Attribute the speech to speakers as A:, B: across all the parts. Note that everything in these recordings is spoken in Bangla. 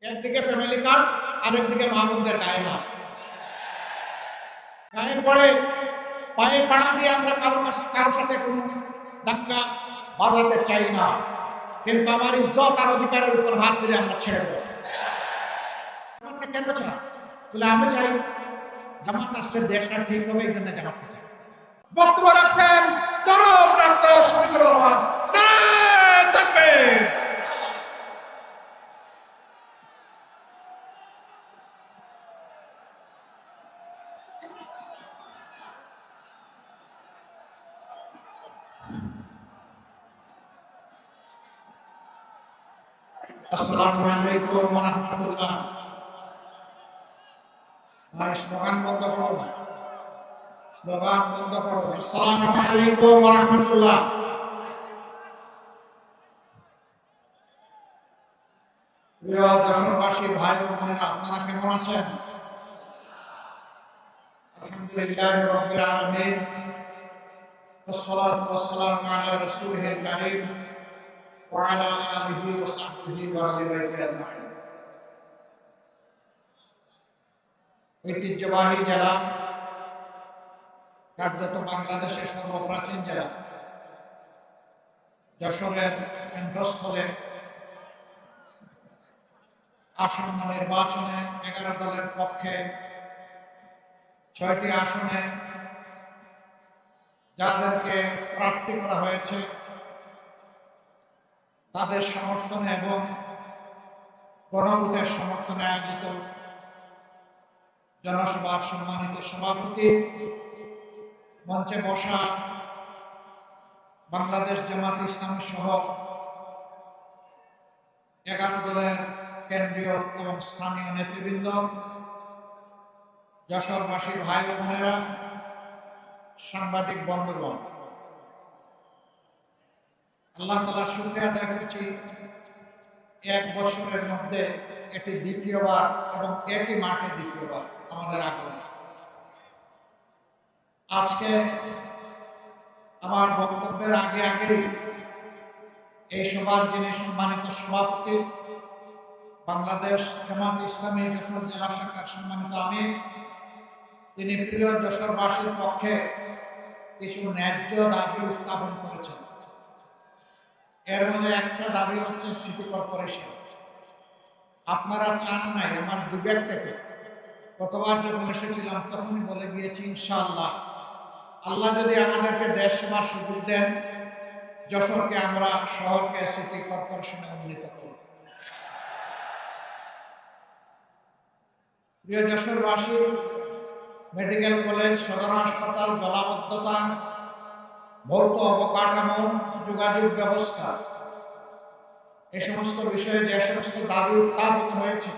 A: একদিকে ফ্যামিলি কার্ড, আরেকদিকে মা বোনদের গায়ে হাত। গায়ে পড়ে পায়ে পাড়া দিয়ে আমরা কারো সাথে কোনো ধাক্কা বাজাতে চাই না, কিন্তু আমার ইজ্জত আর অধিকারের উপর হাত দিলে আমরা ছেড়ে দেব। জামাতকে কেন চাই? বলে আমি চাই জামাত আসলে দেশটা ঠিক হবে, এই জন্য জামাতকে চাই। বক্তব্য রাখছেন জনাব ডক্টর শফিকুর রহমান। নারায়ে তাকবীর। আসসালামু আলাইকুম ওয়া রাহমাতুল্লাহ। ভাই স্লোগান বন্ধ করুন, স্লোগান বন্ধ করুন। আসসালামু আলাইকুম ওয়া রাহমাতুল্লাহ। প্রিয় দেশবাসী, ভাই ও বোনেরা, আপনারা কেমন আছেন? আলহামদুলিল্লাহ রাব্বিল আলামিন, ওয়াসসালাতু ওয়াসসালামু আলা রাসূলিল কারীম ওয়া আলা আলিহি ওয়া সাহবিহি ওয়া আহলি বাইতি আজমাইন। ঐতিহ্যবাহী জেলা, কার্যত বাংলাদেশের সর্বপ্রাচীন জেলা যশোরের কেন্দ্রস্থলে আসন্ন নির্বাচনে 11 দলের পক্ষে 6টি আসনে যাদেরকে প্রার্থী করা হয়েছে তাদের সমর্থনে এবং গণভোটের সমর্থনে আয়োজিত জনসভার সম্মানিত সভাপতি, মঞ্চে বসা বাংলাদেশ জামাত ইসলামী সহ 11 দলের কেন্দ্রীয় এবং স্থানীয় নেতৃবৃন্দ, যশোরবাসী ভাই ও বোনেরা, সাংবাদিক বন্ধুগণ, আল্লাহ তাআলার শুকরিয়া আদায় করছি 1 বছরের মধ্যে এটি দ্বিতীয়বার এবং একই মাঠে দ্বিতীয়বার আমাদের আগমন। আজকে আমার বক্তব্যের আগে এই সভার যিনি সম্মানিত সভাপতি, বাংলাদেশ জামাত ইসলামী যশোর জেলা শাখার সম্মানিত আমির, তিনি প্রিয় যশোরবাসীর পক্ষে কিছু ন্যায্য দাবি উত্থাপন করেছেন। এর মধ্যে একটা দাবি হচ্ছে সিটি কর্পোরেশন। আপনারা চান নাই, আমার বিবেক থেকে গতবার যখন এসেছিলাম তখনই বলে গিয়েছি, ইনশাআল্লাহ আল্লাহ যদি আমাদেরকে দেশ সেবার সুযোগ দেন, যশোরকে আমরা শহরকে সিটি কর্পোরেশনে উন্নীত করব। প্রিয় যশোরবাসী, মেডিকেল কলেজ, সদর হাসপাতাল, জলাবদ্ধতা, ভৌত অবকাঠামো, যোগাযোগ ব্যবস্থা, এ সমস্ত বিষয়ে যে সমস্ত দাবি উত্থাপিত হয়েছে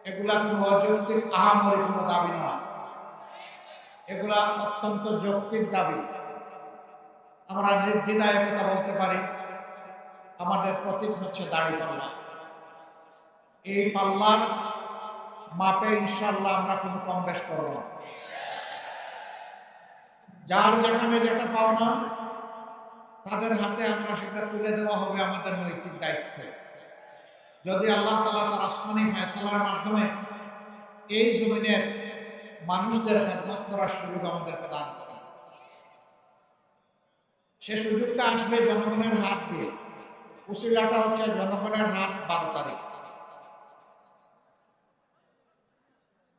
A: এগুলা কোনো অযৌক্তিক আহামরি কোনো দাবি নয়, এগুলা অত্যন্ত যৌক্তিক দাবি। আমরা নির্দ্বিধায় কথা বলতে পারি, আমাদের প্রতীক হচ্ছে দাঁড়িপাল্লা। এই পাল্লার মাপে ইনশাআল্লাহ আমরা কোনো কম বেশ করব না। যার যেখানে যেটা পাওনা তাদের হাতে আমরা সেটা তুলে দেওয়া হবে আমাদের নৈতিক দায়িত্ব। যদি আল্লাহ তাআলা তার আসমানি ফয়সালার মাধ্যমে এই জমিনের মানুষদের খেদমত করার সুযোগ আমাদেরকে দান করেন, সে সুযোগটা আসবে জনগণের হাত দিয়ে। উসিলাটা হচ্ছে জনগণের হাত 12 তারিখ।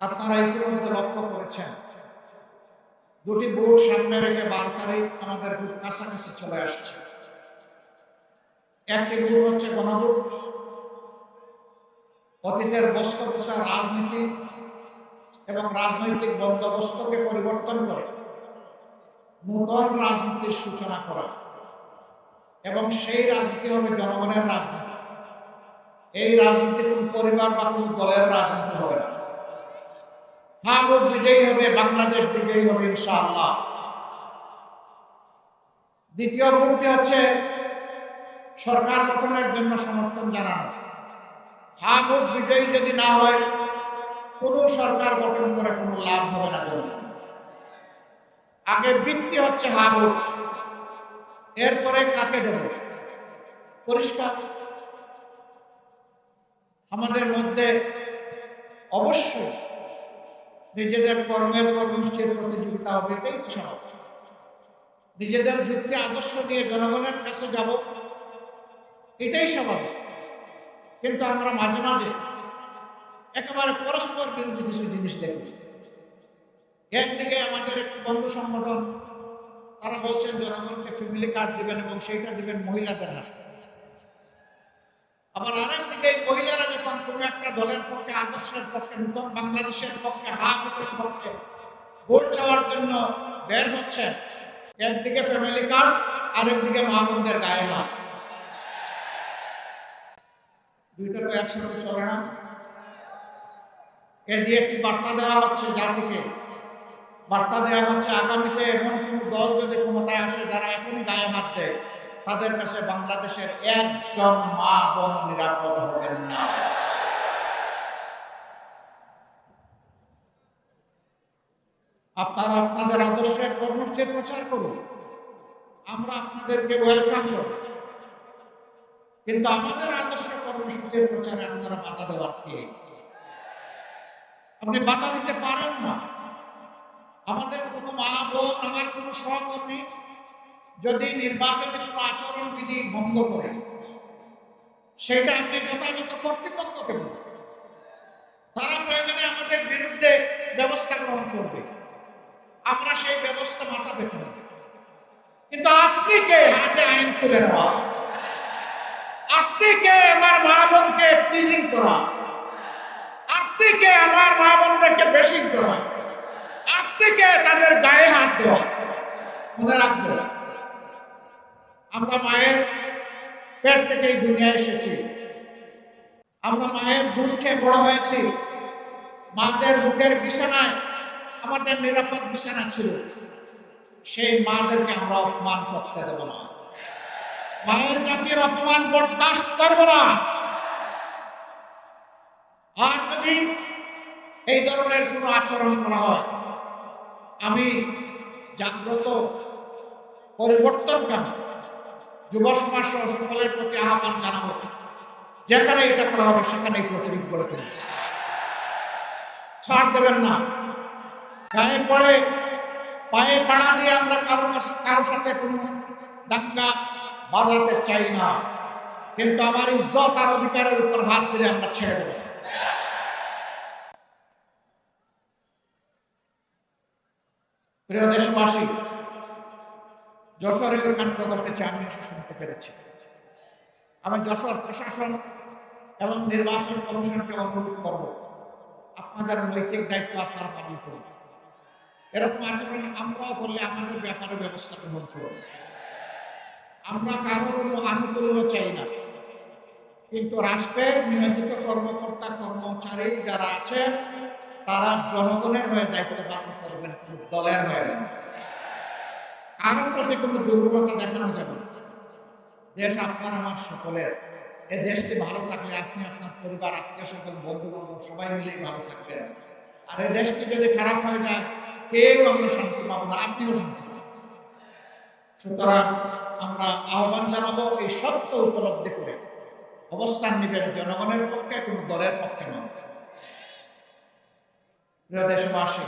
A: আপনারা ইতিমধ্যে লক্ষ্য করেছেন, 2টি ভোট সামনে রেখে 12 তারিখ আমাদের ভোট কাছাকাছি চলে আসছে। একটি ভোট হচ্ছে গণভোট, অতীতের বস্তপচা রাজনীতি এবং রাজনৈতিক বন্দোবস্তকে পরিবর্তন করে নূতন রাজনীতির সূচনা করা, এবং সেই রাজনীতি হবে জনগণের রাজনীতি। এই রাজনীতি কোন পরিবার বা কোন দলের রাজনীতি হবে না। হ্যাঁ, ভোট বিজয়ী হবে, বাংলাদেশ বিজয়ী হবে ইনশাআল্লাহ। দ্বিতীয় ভোটটি হচ্ছে সরকার গঠনের জন্য সমর্থন জানানো। হ্যাঁ, ভোট বিজয়ী যদি না হয় কোন সরকার গঠন করে কোনো লাভ হবে না। আগে ভিত্তি হচ্ছে হ্যাঁ ভোট, এরপরে কাকে দেব পরিষ্কার। আমাদের মধ্যে অবশ্যই নিজেদের কর্মসূচির প্রতিযোগিতা হবে, এটাই তো স্বাভাবিক। নিজেদের যুক্তি আদর্শ নিয়ে জনগণের কাছে যাব, এটাই স্বাভাবিক। কিন্তু আমরা মাঝে মাঝে একেবারে পরস্পর বিরোধী কিছু জিনিস দেখি। একদিকে আমাদের একটি বন্ধু সংগঠন, তারা বলছেন জনগণকে ফ্যামিলি কার্ড দিবেন এবং সেইটা দিবেন মহিলাদের হাতে। আবার আরেকদিকে মহিলারা যখন কোনো একটা দলের পক্ষে, আদর্শের পক্ষে, নতুন বাংলাদেশের পক্ষে, ভোটের পক্ষে ভোট চাওয়ার জন্য বের হচ্ছে, একদিকে ফ্যামিলি কার্ড, আরেকদিকে মা বোনদের গায়ে হাত। দুইটা তো একসাথে চলে না। এ দিয়ে একটি বার্তা দেওয়া হচ্ছে জাতিকে, বার্তা দেওয়া হচ্ছে আগামীতে এমন কোন দল যদি ক্ষমতায় আসে যারা এখনই গায়ে হাত দেয়, তাদের কাছে বাংলাদেশের একজন মা বোন নিরাপদ হবেন না। আপনারা আপনাদের আদর্শের কর্মসূচির প্রচার করুন, আমরা আপনাদেরকে ওয়েলকাম করব, কিন্তু আমাদের আদর্শ কর্মসূচির প্রচারে আপনারা বাধা দেওয়ার কে? আপনি বাধা দিতে পারেন না। আমাদের কোনো মা বোন, আমার কোনো সহকর্মী যদি নির্বাচনে কোনো আচরণ বিধি ভঙ্গ করে, সেটা আপনি যথাযথ কর্তৃপক্ষকে বলুন, তারা প্রয়োজনে আমাদের বিরুদ্ধে ব্যবস্থা গ্রহণ করবে, আমরা সেই ব্যবস্থা মাথা পেতে নেব। কিন্তু আপনি কে হাতে আইন তুলে নেওয়া? আপনি কে আমার মা বোনকে প্লিজিং করা? আপনি কে আমার মা বোনদেরকে বেশিং করা? আপনি কে তাদের গায়ে হাত দেওয়া? মনে রাখবেন, আমরা মায়ের পেট থেকে এই দুনিয়ায় এসেছি, আমরা মায়ের দুধ খেয়ে বড় হয়েছি, মাদের বুকের বিছানায় আমাদের নিরাপদ বিছানা ছিল। সেই মাদেরকে আমরা অপমান করতে দেব না, মায়ের জাতির অপমান বরদাস্ত করব না। আর যদি এই ধরনের কোনো আচরণ করা হয়, আমি জাগ্রত পরিবর্তনকামী যুব সমাজ সহ সকলের প্রতি আহ্বান জানাবো, যেখানে এটা করা হবে সেখানেই প্রতিরোধ গড়ে তুলব, ছাড় দেবেন না। গায়ে পড়ে পায়ে পাড়া দিয়ে আমরা কারো সাথে কোনো দাঙ্গা বাজাতে চাই না, কিন্তু আমার ইজ্জত আর অধিকারের উপর হাত দিলে আমরা ছেড়ে দেব। প্রিয় দেশবাসী, যশোরে কাণ্ড ঘটেছে, আমি এসে শুনতে পেরেছি। আমি যশোর প্রশাসন এবং নির্বাচন কমিশনকে অনুরোধ করব, আপনাদের নৈতিক দায়িত্ব আপনারা পালন করুন। এরকম আচরণ আমরাও করলে আমাদের ব্যাপারে ব্যবস্থা গ্রহণ করুন। আমরা কারো কোনো আনুকূল্য চাই না, কিন্তু রাষ্ট্রের নিয়োজিত কর্মকর্তা কর্মচারী যারা আছেন, তারা জনগণের হয়ে দায়িত্ব পালন করবেন, কোনো দলের হয়ে না। কারোর প্রতি কোনো দুর্বলতা দেখানো যাবে না। দেশ আপনার আমার সকলের। এ দেশটি ভালো থাকলে আপনি, আপনার পরিবার, আত্মীয় স্বজন, বন্ধু বান্ধব সবাই মিলেই ভালো থাকবেন। আর এই দেশটি যদি খারাপ হয়ে যায়, কেউ আমরা শান্তি পাবো না, আপনিও শান্তি পাবেন। সুতরাং আমরা আহ্বান জানাবো, এই সত্য উপলব্ধি করে অবস্থান নেবেন জনগণের পক্ষে, কোনো দলের পক্ষে নয়। প্রিয় দেশবাসী,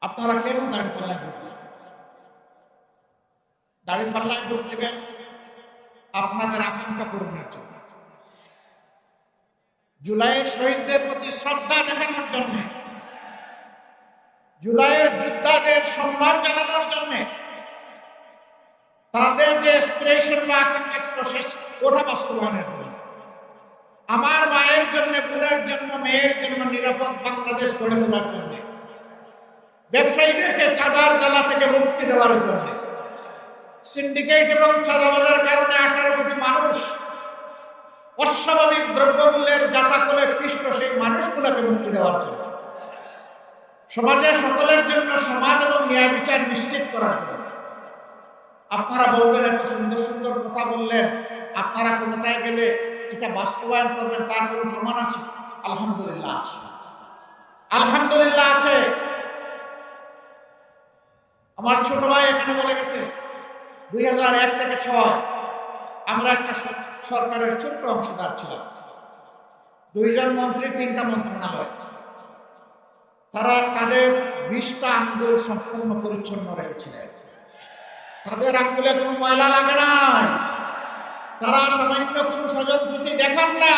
A: আপনারা কেন দাঁড়িপাল্লায় ভোট দিবেন? দাঁড়িপাল্লায় ভোট দিবেন আপনাদের আকাঙ্ক্ষা পূরণের জন্য, জুলাইয়ের শহীদদের প্রতি শ্রদ্ধা দেখানোর জন্য, জুলাইয়ের যোদ্ধাদের সম্মান জানানোর জন্য, তাদের যে এসপিরেশন বা আকাঙ্ক্ষা ছিল ওটা বাস্তবায়নের জন্য, আমার মায়ের জন্য, বোনের জন্য, মেয়ের জন্য নিরাপদ বাংলাদেশ গড়ে তোলার জন্য, ব্যবসায়ীদেরকে চাঁদার জ্বালা থেকে মুক্তি দেওয়ার জন্য, সিন্ডিকেট এবং চাঁদাবাজের কারণে 18 কোটি মানুষ অস্বাভাবিক দ্রব্যমূল্যের জাতাকলে পৃষ্ঠ, সেই মানুষগুলোকে মুক্তি দেওয়ার জন্য, সমাজে সকলের জন্য সমাজ এবং ন্যায় বিচার নিশ্চিত করার জন্য। আপনারা বলবেন, এত সুন্দর সুন্দর কথা বললেন, আপনারা ক্ষমতায় গেলে এটা বাস্তবায়ন করবেন, তার কোনো প্রমাণ আছে? আলহামদুলিল্লাহ আছে, আলহামদুলিল্লাহ আছে। আমার ছোট ভাই এখানে বলে গেছে 2001 থেকে 2006 আমরা একটা সরকারের ছোট্ট অংশীদার ছিলাম। 2 জন মন্ত্রী, 3টা মন্ত্রণালয়। তারা তাদের 20টা আঙ্গুল সম্পূর্ণ পরিচ্ছন্ন রেখেছিলেন। তাদের আঙ্গুলে কোনো ময়লা লাগে নাই। তারা সামান্য কোনো স্বজনপ্রীতি দেখান না।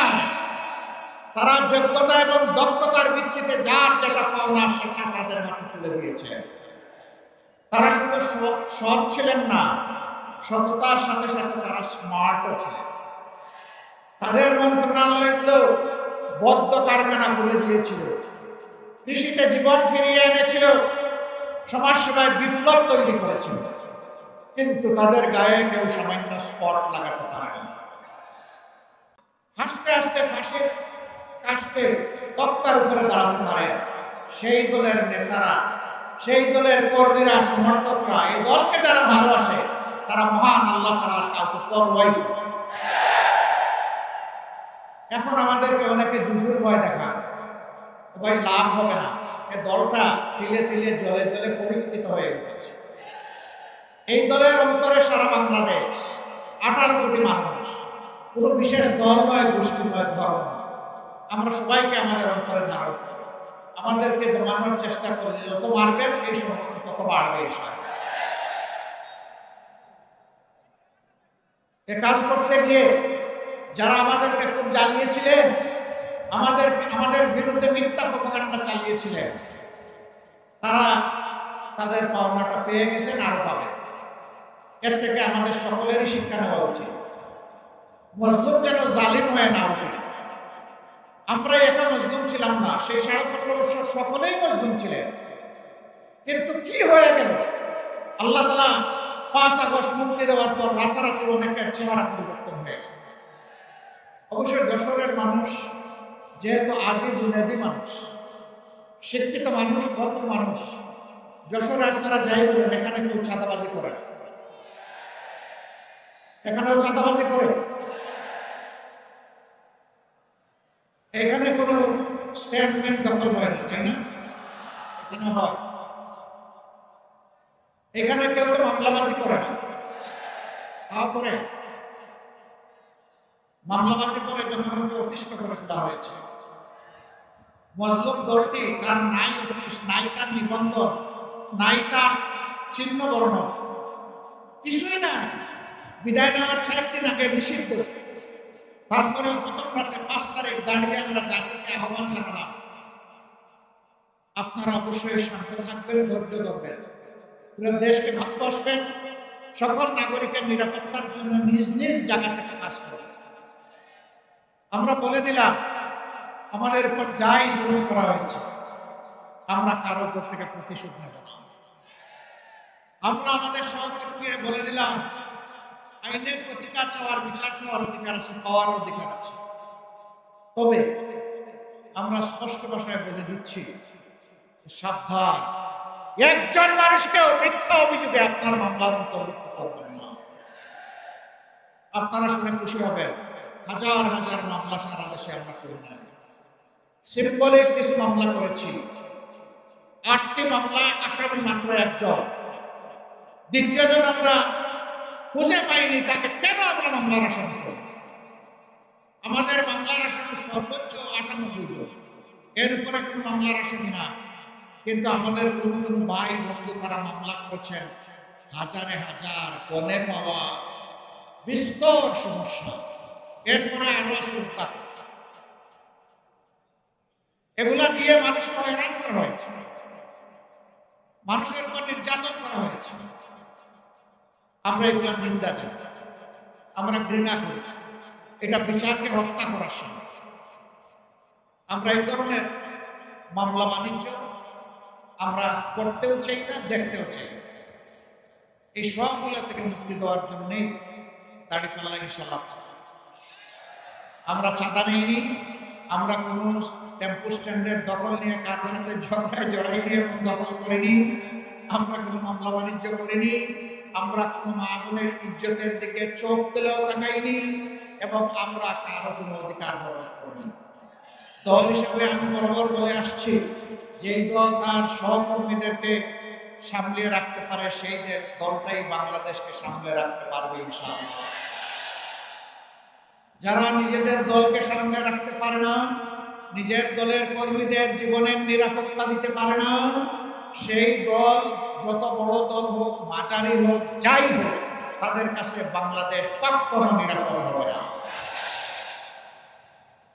A: তারা যোগ্যতা এবং দক্ষতার ভিত্তিতে যার যেটা পাওনা সেটা তাদের হাতে তুলে দিয়েছে। তারা শুধু সৎ ছিলেন না, সততার সাথে সাথে তারা স্মার্টও ছিলেন। তাদের মন্ত্রণালয়গুলো বদ্ধ কারখানা খুলে দিয়েছিল, কৃষিতে জীবন ফিরিয়ে এনেছিল, সমাজসেবায় বিপ্লব তৈরি করেছিল। কিন্তু তাদের গায়ে কেউ সামান্য স্পট লাগাতে পারে না। হাসতে হাসতে ফাঁসির কাস্তে তক্তার উপরে দাঁড়াতে পারে সেই দলের নেতারা, সেই দলের কর্মীরা, সমর্থকরা, এই দলকে যারা ভালোবাসে, তারা মহান আল্লাহ ছাড়া কাউকে পরোয়াই করে না। এখন আমাদেরকে অনেকে জুজুর ভয় দেখায়, ভাই লাভ হবে না, এই দলটা তিলে তিলে জলে জলে পরীক্ষিত হয়ে উঠেছে। এই দলের অন্তরে সারা বাংলাদেশ 18 কোটি মানুষ, কোনো বিশেষ দল নয়, গোষ্ঠী নয়, ধর্ম নয়। আমরা সবাইকে আমাদের অন্তরে ধারণ করি। আমাদেরকে দমানোর চেষ্টা করি, যত মারবেন এই সংখ্যা তত বাড়বে। এ কাজ করতে গিয়ে যারা আমাদেরকে খুব জ্বালিয়েছিলেন, আমাদের বিরুদ্ধে মিথ্যা প্রপাগান্ডা চালিয়েছিলেন, তারা তাদের পাওনাটা পেয়ে গেছেন, আরো পাবেন। এর থেকে আমাদের সকলেরই শিক্ষা নেওয়া উচিত। মজলুম যেন জালিম হয়ে না ওঠে। আমরা একা মজলুম ছিলাম না, সেই 15.5 বছর সকলেই মজলুম ছিলেন। কিন্তু কি হয়ে গেল, আল্লাহ তাআলা 5 আগস্ট মুক্তি দেওয়ার পর রাতারাতি অনেকের চেহারা পরিবর্তন হয়ে গেল। অবশ্যই যশোরের মানুষ যেহেতু আদি বুনিয়াদি মানুষ, শিক্ষিত মানুষ, ভদ্র মানুষ, যশোরে আপনারা যাই বলেন, এখানে কেউ চাঁদাবাজি করে না। এখানেও চাঁদাবাজি করে? এখানে কোনো স্টেটমেন্ট দখল হয় না, তাই না? এখানে হয়। এখানে কেউ তো মামলাবাজি করে না, তাও করে মামলাবাজি করে জনগণকে অতিষ্ঠ করে ফেলা হয়েছে। মজলুম দলটি তার নাই অফিস, নাই তার নিবন্ধন, নাই তার চিহ্ন বর্ণ, কিছুই না। বিদায় নেওয়ার 4 দিন আগে নিষিদ্ধ। তারপরে প্রথম রাতে 5 তারিখ দাঁড়িয়ে আমরা জাতিকে আহ্বান জানালাম, আপনারা অবশ্যই শান্ত থাকবেন, ধৈর্য ধরবেন, দেশকে ভালোবাসবেন, সকল নাগরিকের নিরাপত্তার জন্য নিজ নিজ জায়গা থেকে কাজ করবেন। আমরা বলে দিলাম, আমাদের উপর যাই জুলুম করা হয়েছে, আমরা কারো উপর থেকে প্রতিশোধ নেব না। আমরা আমাদের সহকর্মীকে বলে দিলাম, আইনের প্রতিকার চাওয়ার, বিচার চাওয়ার অধিকার আছে, পাওয়ার অধিকার আছে। তবে আমরা স্পষ্ট ভাষায় বলে দিচ্ছি, সাবধান, একজন মানুষকেও মিথ্যা অভিযোগে আপনার মামলার অন্তর্ভুক্ত করবেন না। আপনারা শুনে খুশি হবেন, হাজার হাজার মামলা সারা দেশে আমরা করি না। সিম্বলিক কিছু মামলা করেছি। 8টি মামলায় আসামি মাত্র 1 জন। দ্বিতীয়জন আমরা খুঁজে পাইনি, তাকে কেন আমরা মামলার আসামি করব? আমাদের মামলার আসামি সর্বোচ্চ 98 জন, এর উপরে কোনো মামলার আসামি না। কিন্তু আমাদের কোনো কোনো ভাই বন্ধু তারা মামলা করেছেন, হাজারে হাজার, কনে পাওয়া, বিস্তর সমস্যা, এরপরে আরো আসুন। এগুলা দিয়ে মানুষকে হয়রান করা হয়েছে, মানুষের উপর নির্যাতন করা হয়েছে। আমরা এগুলা নিন্দা জানি, আমরা ঘৃণা করি। এটা বিচারকে হত্যা করার সময়। আমরা এই ধরনের মামলা বাণিজ্য আমরা করতেও চাই না, দেখতেও চাই না। এই সবগুলো থেকে মুক্তি দেওয়ার জন্যই দাঁড়িপাল্লা ইনশাআল্লাহ। আমরা চাঁদা নিইনি, আমরা কোনো টেম্পো স্ট্যান্ডের দখল নিয়ে কারোর সাথে ঝগড়ায় জড়াই নিয়ে দখল করিনি, আমরা কোনো মামলা বাণিজ্য করিনি, আমরা কোনো মা বোনের ইজ্জতের দিকে চোখ তুলেও তাকাইনি, এবং আমরা কারো কোনো অধিকার হরণ করিনি। দল হিসেবে আমি বরাবর বলে আসছি, যেই দল তার সহকর্মীদেরকে সামলিয়ে রাখতে পারে, সেই দলটাই বাংলাদেশকে সামলে রাখতে পারবে ইনশাআল্লাহ। যারা নিজেদের দলকে সামনে রাখতে পারে না, নিজের দলের কর্মীদের জীবনের নিরাপত্তা দিতে পারে না, সেই দল যত বড় দল হোক, মাঝারি হোক, যাই হোক, তাদের কাছে বাংলাদেশ কখনো নিরাপদ হবে না।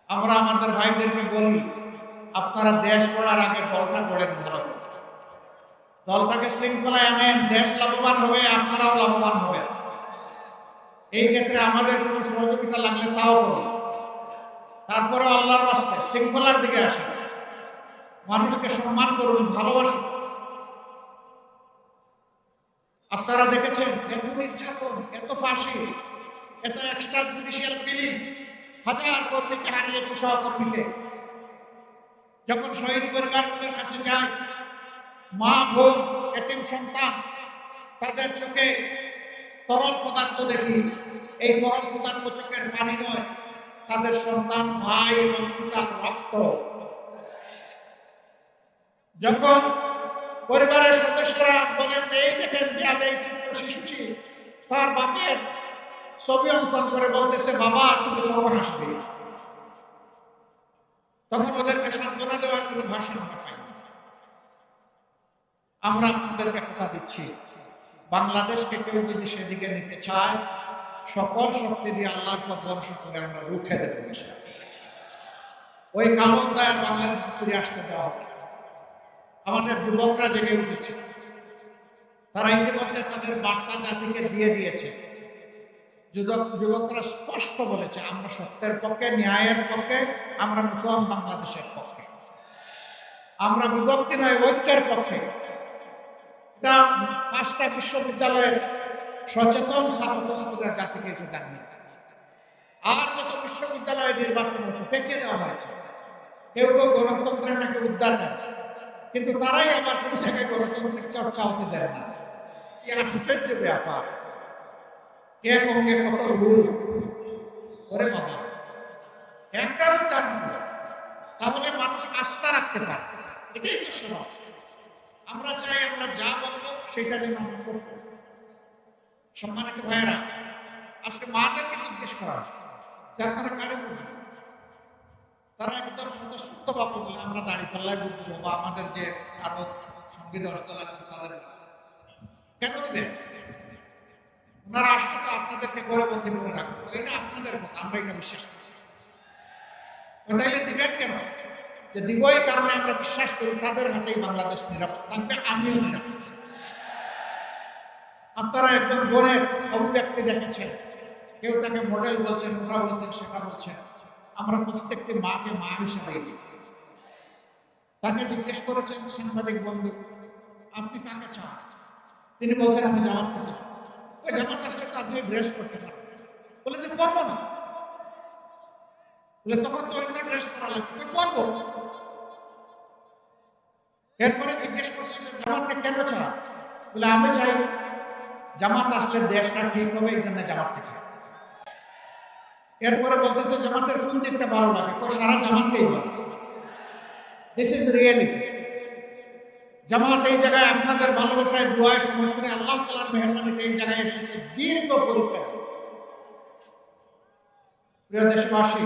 A: আমরা আমাদের ভাইদেরকে বলি, আপনারা দেশ গড়ার আগে দলটা গড়েন ভালো, দলটাকে শৃঙ্খলায় আনেন, দেশ লাভবান হবে, আপনারাও লাভবান হবেন। এই ক্ষেত্রে আমাদের কোনো সহযোগিতা লাগলে তাও করুন। তারপরে আল্লাহর রাস্তায় শৃঙ্খলার দিকে আসেন, মানুষকে সম্মান করুন, ভালোবাসুন। আপনারা দেখেছেন এত নির্যাতন, এত ফাঁসি, এত এক্সট্রা জুডিশিয়াল কিলিং, হাজার কর্মীকে হারিয়েছে, সহকর্মীকে। যখন শহীদ পরিবারগুলোর কাছে যায়, মা বোন, এতিম সন্তান, তাদের চোখে তরল পদার্থ দেখি। এই তরল পদার্থ চোখের পানি নয়, তাদের সন্তান, ভাই এবং পিতার রক্ত। যখন পরিবারের সদস্যরা বলেন, এই দেখেন দেয়ালে ছোট্ট শিশুটি তার বাপের ছবি অঙ্কন করে বলতেছে, বাবা তুমি কখন আসবে, তখন ওদেরকে সান্ত্বনা দেওয়ার কোনো ভাষা আমরা পাই না। আমরা আপনাদেরকে কথা দিচ্ছি, বাংলাদেশকে কেউ যদি সেদিকে নিতে চায়, সকল শক্তি দিয়ে আল্লাহর পর ভরসা করে আমরা রুখে দেব। ওই কামনায় বাংলাদেশ ফিরে আসতে দেওয়া হবে। আমাদের যুবকরা জেগে উঠেছে, তারা ইতিমধ্যে তাদের বার্তা জাতিকে দিয়ে দিয়েছে। যুবকরা স্পষ্ট বলেছে, আমরা সত্যের পক্ষে, ন্যায়ের পক্ষে, আমরা নতুন বাংলাদেশের পক্ষে, আমরা বিভক্তি নয়, ঐক্যের পক্ষে। এটা 5টা বিশ্ববিদ্যালয়ের সচেতন ছাত্রছাত্রীরা জাতিকে এটা জানিয়ে। আর যত বিশ্ববিদ্যালয়ে নির্বাচন ঠেকিয়ে দেওয়া হয়েছে, কেউ কেউ গণতন্ত্রের নাকি উদ্ধার করে, কিন্তু তারাই আবার কোনো জায়গায় গণতান্ত্রিক চর্চা হতে দেয় না। কি আশ্চর্য ব্যাপার! কে কমকে কত রূপ করে বাবা, একটা উদ্ধার তাহলে মানুষ আস্থা রাখতে পারে। এটাই তো সমস্যা। আমরা চাই আমরা যা বলবো সেটা যেন আমরা করবো। সম্মানিত ভাইয়েরা, আজকে মাদেরকে জিজ্ঞেস করা হয় যে আপনারা কারে বলবেন, তারা একদম স্বতঃস্ফূর্ত ভাবে বলে আমরা দাঁড়িয়ে পাল্লায় বুঝবো, বা আমাদের যে আরো সঙ্গী 10 দল আছেন তাদের কেন দিবেন? ওনারা আসলে তো আপনাদেরকে ঘরে বন্দি করে রাখবো, এটা আপনাদের কথা, আমরা এটা বিশ্বাস করি। তাইলে দিবেন কেন? যে দিব এই কারণে আমরা বিশ্বাস করি তাদের হাতেই বাংলাদেশ নিরাপদ থাকবে, আমিও নিরাপদ। আপনারা একজন বোনের অভিব্যক্তি দেখেছেন, কেউ তাকে মডেল বলছেন, ওটা বলছেন, সেটা বলছেন। আমরা প্রত্যেকটি মাকে মা হিসেবে দেখি। তাকে জিজ্ঞেস করেছেন সাংবাদিক বন্ধু, আপনি কাকে চান? তিনি বলছেন আমি জামাতকে চান। ওই জামাত আসলে তো আপনি ড্রেস করতে পারবেন। বলে যে করবো না। বলে তখন তো অন্য ড্রেস করা লাগবে, করবো। এরপরে জিজ্ঞেস করছে যে জামাতকে কেন চান? বলে আমি চাই জামাত আসলে দেশটা ঠিক হবে, এই জন্য জামাতকে চাই। এরপরে বলতেছে জামাতের কোন দিকটা ভালো লাগে? সারা জামাতকেই ভালো। This is reality. জামাত এই জায়গায় আপনাদের ভালোবাসায়, দোয়ায়, সমর্থনে, আল্লাহ তাআলার মেহেরবানিতে এই জায়গায় এসেছে দীর্ঘ পরীক্ষা। প্রিয় দেশবাসী,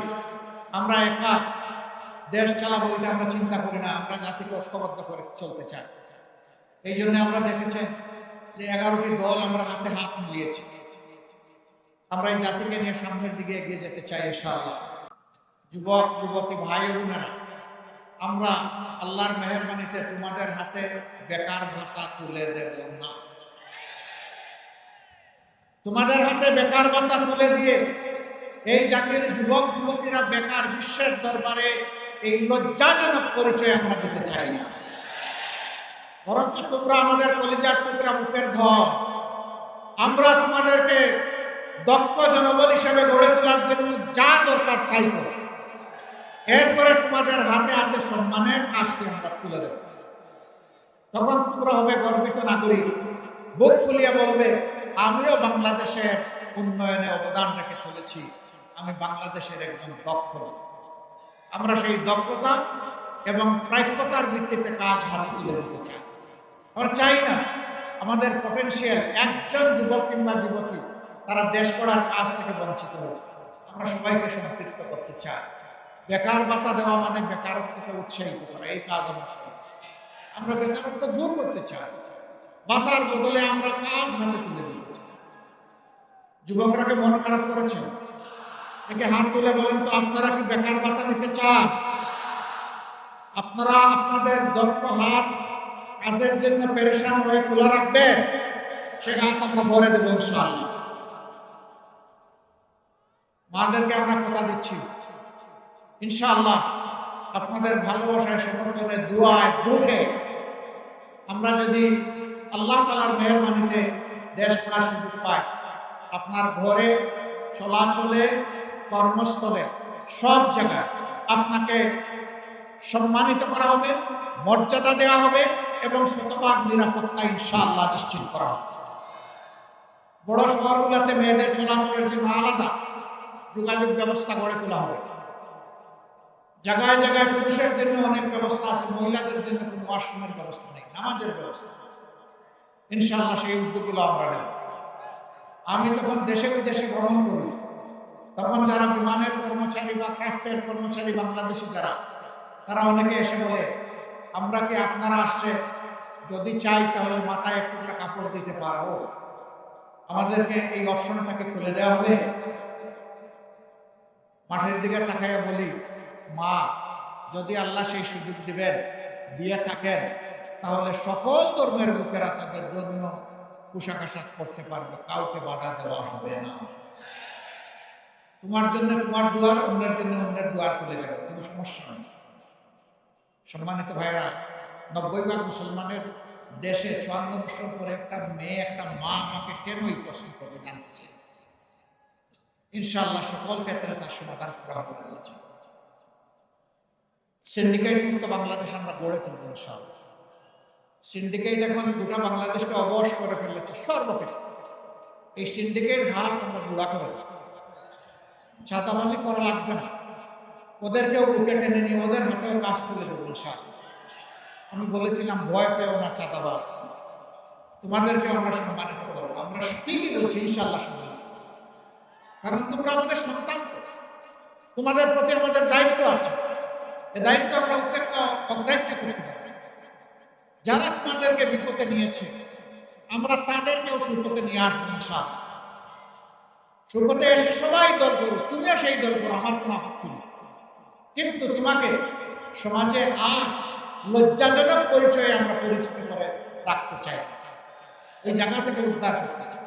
A: আমরা একা দেশ চালাবো এটা আমরা চিন্তা করি না, আমরা জাতিকে ঐক্যবদ্ধ করে চলতে চাই। এই জন্য আমরা দেখেছি যে 11টি দল আমরা হাতে হাত মিলিয়েছি। আমরা এই জাতিকে নিয়ে সামনের দিকে এগিয়ে যেতে চাই ইনশাআল্লাহ। যুবক যুবতী ভাই বোনেরা, আমরা আল্লাহর মেহেরবানিতে তোমাদের হাতে বেকার ভাতা তুলে দেব না। তোমাদের হাতে বেকার ভাতা তুলে দিয়ে এই জাতির যুবক যুবতীরা বেকার বিশ্বের দরবারে এই লজ্জাজনক পরিচয় আমরা দিতে চাই না। বরঞ্চ তোমরা আমাদের কলিজার টুকরা, বুকের ধর। আমরা তোমাদেরকে দক্ষ জনবল হিসেবে গড়ে তোলার জন্য যা দরকার তাই করো। এরপরে তোমাদের হাতে হাতে সম্মানের কাজটি আমরা তুলে দেব। তখন তোমরা হবে গর্বিত নাগরিক, বুক ফুলিয়ে বলবে আমিও বাংলাদেশের উন্নয়নে অবদান রেখে চলেছি, আমি বাংলাদেশের একজন দক্ষ। আমরা সেই দক্ষতা এবং প্রাপ্যতার ভিত্তিতে কাজ হাতে তুলে দিতে চাই। আমরা চাই না আমাদের পটেনশিয়াল একজন যুবক কিংবা যুবতী তারা দেশ গড়ার কাজ থেকে বঞ্চিত হবে। আমরা সবাইকে সম্পৃক্ত করতে চাই। বেকার ভাতা দেওয়া মানে বেকারত্বকে উৎসাহিত করা, এই কাজ আমরা করি। আমরা বেকারত্ব দূর করতে চাই, ভাতার বদলে আমরা কাজ হাতে তুলে দিতে চাই। যুবকরা কি মন খারাপ করেছে? একে হাত তুলে বলেন তো, আপনারা কি বেকার ভাতা নিতে চান? আপনারা আপনাদের দক্ষ হাত কাজের জন্য পেরেশান হয়ে খোলা রাখবেন, সে হাত আমরা ভরে দেবো ইনশাআল্লাহ। মাদেরকে আমরা কথা দিচ্ছি, ইনশাআল্লাহ আপনাদের ভালোবাসায়, সমর্থনে, দুয়ায়, দুঃখে আমরা যদি আল্লাহ তাআলার মেহেরবানিতে দেশ গড়ার সুযোগ পাই, আপনার ঘরে, চলাচলে, কর্মস্থলে, সব জায়গায় আপনাকে সম্মানিত করা হবে, মর্যাদা দেওয়া হবে এবং শতভাগ নিরাপত্তা ইনশাআল্লাহ নিশ্চিত করা হবে। বড় শহরগুলোতে মেয়েদের চলাচলের জন্য আলাদা যোগাযোগ ব্যবস্থা গড়ে তোলা হবে। জায়গায় জায়গায় পুরুষের জন্য অনেক ব্যবস্থা আছে, মহিলাদের জন্য কোনো ওয়াশরুমের ব্যবস্থা নেই, নামাজের ব্যবস্থা। ইনশাআল্লাহ সেই উদ্যোগগুলো আমরা নেব। আমি যখন দেশে বিদেশে ভ্রমণ করি, তখন যারা বিমানের কর্মচারী বা ক্রাফটের কর্মচারী বাংলাদেশি যারা, তারা অনেকে এসে বলে, আমরা কি আপনারা আসলে যদি চাই তাহলে মাথায় একটু কাপড় দিতে পারবো, আমাদেরকে এই অপশনটাকে খুলে দেওয়া হবে? মাঠের দিকে তাকাইয়া বলি, মা, যদি আল্লাহ সেই সুযোগ দিবেন, দিয়ে থাকেন, তাহলে সকল ধর্মের লোকেরা তাদের জন্য পোশাক আশাক করতে পারবে, কাউকে বাধা দেওয়া হবে না। তোমার জন্য তোমার দুয়ার, অন্যের জন্য অন্যের দুয়ার খুলে যাবে, কোনো সমস্যা নেই। সম্মানিত ভাইয়েরা, 90% মুসলমানের দেশে 54 বছর পরে একটা মেয়ে, একটা মা আমাকে কেন এই প্রশ্ন করবে জানতে চাই। ইনশাআল্লাহ সকল ক্ষেত্রে তার সমাধান করা হবে। সিন্ডিকেট মুক্ত বাংলাদেশ আমরা গড়ে তুলব ইনশাআল্লাহ। সিন্ডিকেট এখন গোটা বাংলাদেশকে অবশ করে ফেলেছে সর্বক্ষেত্রে। এই সিন্ডিকেট হাত আমরা গুঁড়া করে দেব, ছাতাবাজি করা লাগবে না, ওদেরকেও বুকে টেনে নিয়ে ওদের হাতেও কাজ তুলে দেবো ইনশাআল্লাহ। আমি বলেছিলাম, ভয় পেও না চাঁদাবাজ, তোমাদেরকে আমরা সম্মানিত করবো। আমরা ঠিকই বলছি, ইনশাআল্লাহ সম্মানিত, কারণ তোমরা আমাদের সন্তান, তোমাদের প্রতি আমাদের দায়িত্ব আছে। এই দায়িত্ব আমরা অগ্রাহ্য করতে পারি। যারা তোমাদেরকে বিপদে নিয়েছে, আমরা তাদেরকেও সুপথে নিয়ে আসবো ইনশাআল্লাহ। সুপথে এসে সবাই দল করো, তুমিও সেই দল করো, আমার কোনো আপত্তি নেই। কিন্তু তোমাকে সমাজে আর লজ্জাজনক পরিচয়ে আমরা পরিচিত করে রাখতে চাই, এই জায়গা থেকে উদ্ধার করতে চাই।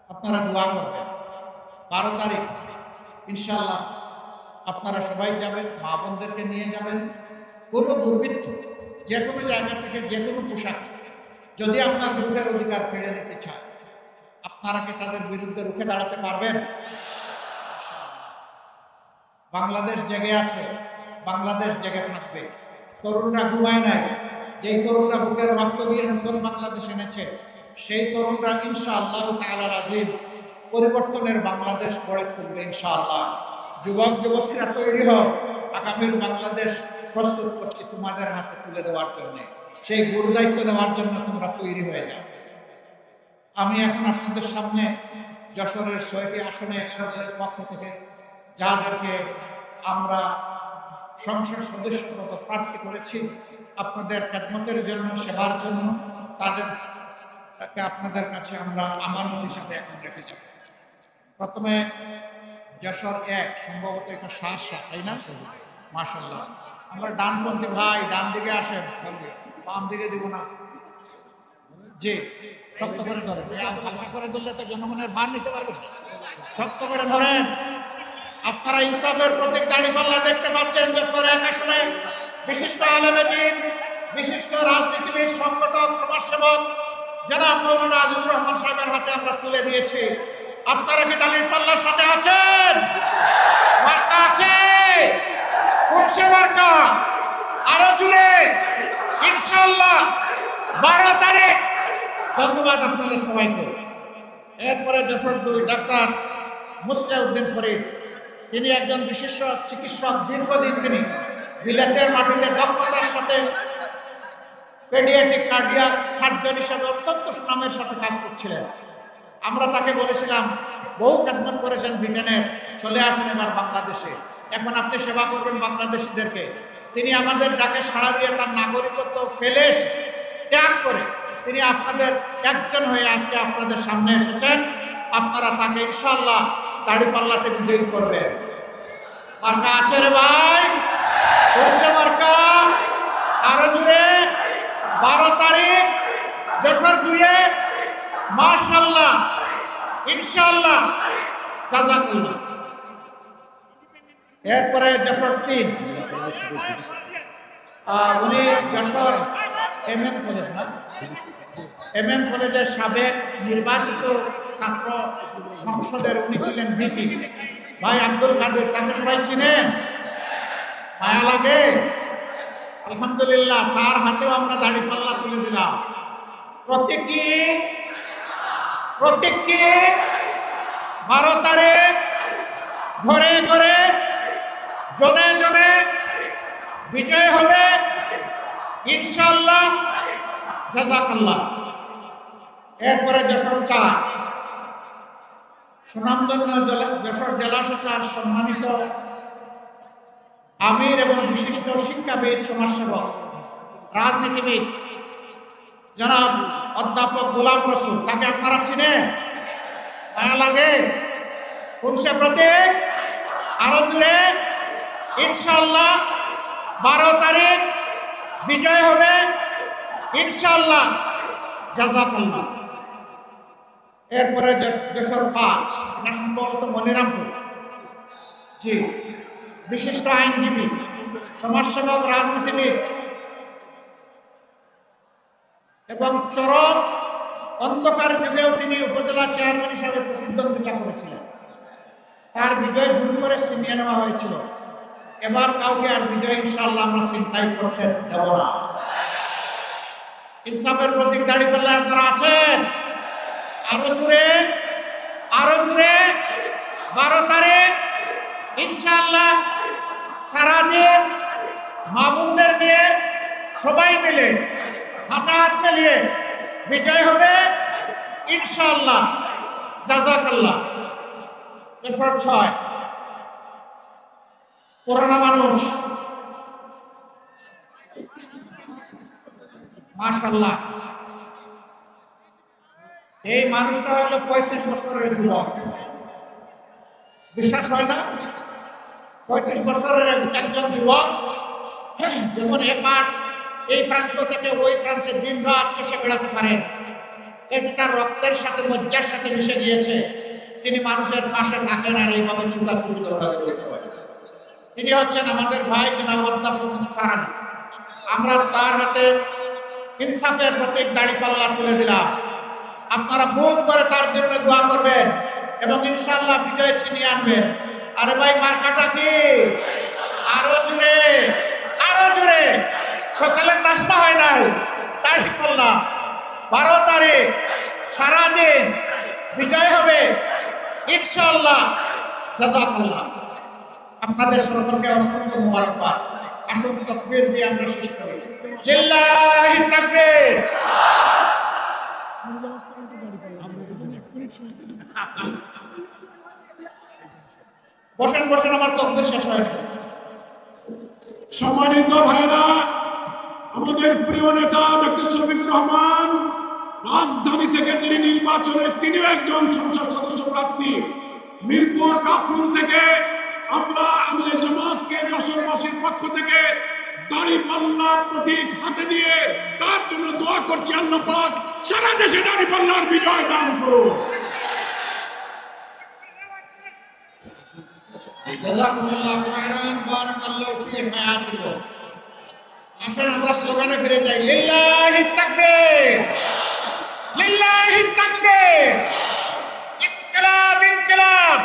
A: আপনারা দোয়া করবেন। 12 তারিখ ইনশাআল্লাহ আপনারা সবাই যাবেন, মা বোনদেরকে নিয়ে যাবেন। কোনো দুর্বৃত্ত যে কোনো জায়গা থেকে যে কোনো পোশাক যদি আপনার ভোটের অধিকার কেড়ে নিতে চায়, আপনারা কি তাদের বিরুদ্ধে রুখে দাঁড়াতে পারবেন? বাংলাদেশ জেগে আছে, বাংলাদেশ জেগে থাকবে। তরুণরা ঘুমায় নাই। যেই তরুণরা বুকের রক্ত দিয়ে নতুন বাংলাদেশ এনেছে, সেই তরুণরা ইনশাআল্লাহ তাআলা আজিম পরিবর্তনের বাংলাদেশ গড়ে তুলবে ইনশাআল্লাহ। যুবক যুবতীরা তৈরি হও, আগামীর বাংলাদেশ প্রস্তুত করছি তোমাদের হাতে তুলে দেওয়ার জন্য। সেই গুরু দায়িত্ব নেওয়ার জন্য তোমরা তৈরি হয়ে যাও। আমি এখন আপনাদের সামনে যশোরের 6টি আসনে 11 দলের পক্ষ থেকে যাদেরকে আমরা সংসদ সদস্য মতো প্রার্থী করেছি আপনাদের খেদমতের জন্য, সেবার জন্য, তাদেরকে আপনাদের কাছে আমরা আমানত হিসাবে এখন রেখে যাব। প্রথমে যশোর 1, সম্ভবত এটা 7, তাই না? মাশাআল্লাহ। আমরা ডানপন্থী ভাই, ডান দিকে আসেন, বাম দিকে দিব না। জি, শক্ত করে ধরেন, হালকা করে ধরলে তো জনগণের ভার নিতে পারবে না। শক্ত করে ধরেন। আপনারা ইনসাফের প্রতীক দাঁড়িপাল্লা দেখতে পাচ্ছেন। যশোর 1 আসনে বিশিষ্ট আলেমে দ্বীন, বিশিষ্ট রাজনীতিবিদ, সংগঠক, সমাজসেবক জনাব মওলানা আজিজুর রহমান সাহেবের হাতে আমরা তুলে দিয়েছি। আপনারা কি দাঁড়িপাল্লার সাথে আছেন? মার্কা আছে? কোনসে মার্কা? আরো জুড়ে ইনশাআল্লাহ 12 তারিখ। ধন্যবাদ আপনাদের সবাইকে। এরপরে যশোর 2 ডাক্তার মুসলিউদ্দিন ফরিদ, তিনি একজন বিশিষ্ট চিকিৎসক। দীর্ঘদিন তিনি বিলেতের মাটিতে দক্ষতার সাথে পেডিয়াট্রিক কার্ডিয়াক সার্জন হিসেবে অত্যন্ত সুনামের সাথে কাজ করছিলেন। আমরা তাকে বলেছিলাম, বহু খেদমত করেছেন ব্রিটেনের চলে আসুন এবার বাংলাদেশে। এখন আপনি সেবা করবেন বাংলাদেশিদেরকে। তিনি আমাদের ডাকে সাড়া দিয়ে তার নাগরিকত্ব ফেলে ত্যাগ করে তিনি আপনাদের একজন হয়ে আজকে আপনাদের সামনে এসেছেন। আপনারা তাকে ইনশাআল্লাহ দাড়িপাল্লাতে বিজয়ী করবেন। মার্কা আছে রে ভাই, সরষে মার্কা। আরো জুড়ে 12 তারিখ যশোর 2-এ মাশাআল্লাহ ইনশাআল্লাহ জাযাকাল্লাহ। এরপরে যশোর 3 উনি যশোর এমএম কলেজের সাবেক নির্বাচিত ছাত্র সংসদের উনি ছিলেন ভিপি ভাই আব্দুল কাদের। তাকে সবাই চিনেন? মায়া লাগে? আলহামদুলিল্লাহ, তার হাতেও আমরা দাড়িপাল্লা তুলে দিলাম। প্রতীকী 12 তারিখ ঘরে ঘরে জনে জনে বিজয় হবে ইনশাআল্লাহ জাযাকাল্লাহ। এরপরে যশোর 4 সুনামধন্য যশোর জেলা শাখার সম্মানিত আমির এবং বিশিষ্ট শিক্ষাবিদ, সমাজসেবক, রাজনীতিবিদ জনাব অধ্যাপক গোলাম রসুল। তাকে আপনারা চিনেন? মায়া লাগে? পুরুষে প্রতীক আরো জুড়ে ইনশাআল্লাহ 12 তারিখ বিজয় হবে ইনশাআল্লাহ জাযাকাল্লাহ। এরপরে যশোর 5 এটা সম্ভবত মনিরামপুর। জি, বিশিষ্ট আইনজীবী, সমাজসেবক, রাজনীতিবিদ এবং চরম অন্ধকার যুগেও তিনি উপজেলা চেয়ারম্যান হিসাবে প্রতিদ্বন্দ্বিতা করেছিলেন। তার বিজয় জোর করে ছিনিয়ে নেওয়া হয়েছিল। এবার কাউকে আর বিজয় ইনশাআল্লাহ আমরা চিন্তাই করতে দেব না। ইনসাফের প্রতীক দাড়িপাল্লা আপনারা আছেন? আরো জুড়ে 12 তারিখ ইনশাআল্লাহ সারাদিন মা বোনদের নিয়ে সবাই মিলে হাতে হাত মিলিয়ে বিজয় হবে ইনশাআল্লাহ জাযাকাল্লাহ। 6 পুরানা মানুষ মাশাআল্লাহ। এই মানুষটা হলো 35 বছরের যুবক। বিশ্বাস হয় না? 35 বছরের একজন যুবক যেমন এই প্রান্ত থেকে ওই প্রান্তে দিন রাত চষে বেড়াতে পারেন। এতে তার রক্তের সাথে মজ্জার সাথে মিশে গিয়েছে। তিনি মানুষের পাশে থাকেন আর এইভাবে চুদাচুদি দৌড়াদৌড়ি করেন। তিনি হচ্ছেন আমাদের ভাই জনাব অধ্যাপক মুক্তার। আমরা তার হাতে ইনসাফের প্রতীক দাড়িপাল্লা তুলে দিলাম। আপনারা বুক করে তার জন্য দোয়া করবেন এবং ইনশাআল্লাহ বিজয় ছিনিয়ে আনবেন। আরে ভাই মার্কাটা কি? আরো জুড়ে সকালের নাস্তা হয় নাই। দাড়িপাল্লা 12 তারিখ সারাদিন বিজয় হবে ইনশাআল্লাহ জাযাকাল্লাহ। আপনাদের সকলকে অসংখ্য মোবারকবাদ। আসুন তাকবীর দিয়ে আমরা শেষ করি। লিল্লাহি তাকবীর। বসেন আমার তাকবীর শেষ হয়েছে।
B: সম্মানিত ভাইরা, আমাদের প্রিয় নেতা ডক্টর শফিকুর রহমান রাজধানী থেকে তিনি নির্বাচনে তিনিও একজন সংসদ সদস্য প্রার্থী। মিরপুর কাফরুল থেকে আমরা আমাদের জামাতকে যশোরবাসীর পক্ষ থেকে দাড়িপাল্লা প্রতীক হাতে দিয়ে তার জন্য দোয়া করছি। আল্লাহ পাক সারা দেশে দাড়িপাল্লার বিজয় দান করুন।
A: জাযাকুমুল্লাহু খায়রান, বারাকাল্লাহু ফি হায়াতিকুম। আসুন আমরা স্লোগানে ফিরে যাই। লিল্লাহি তাকবীর, লিল্লাহি তাকবীর, ইনকিলাব ইনকিলাব।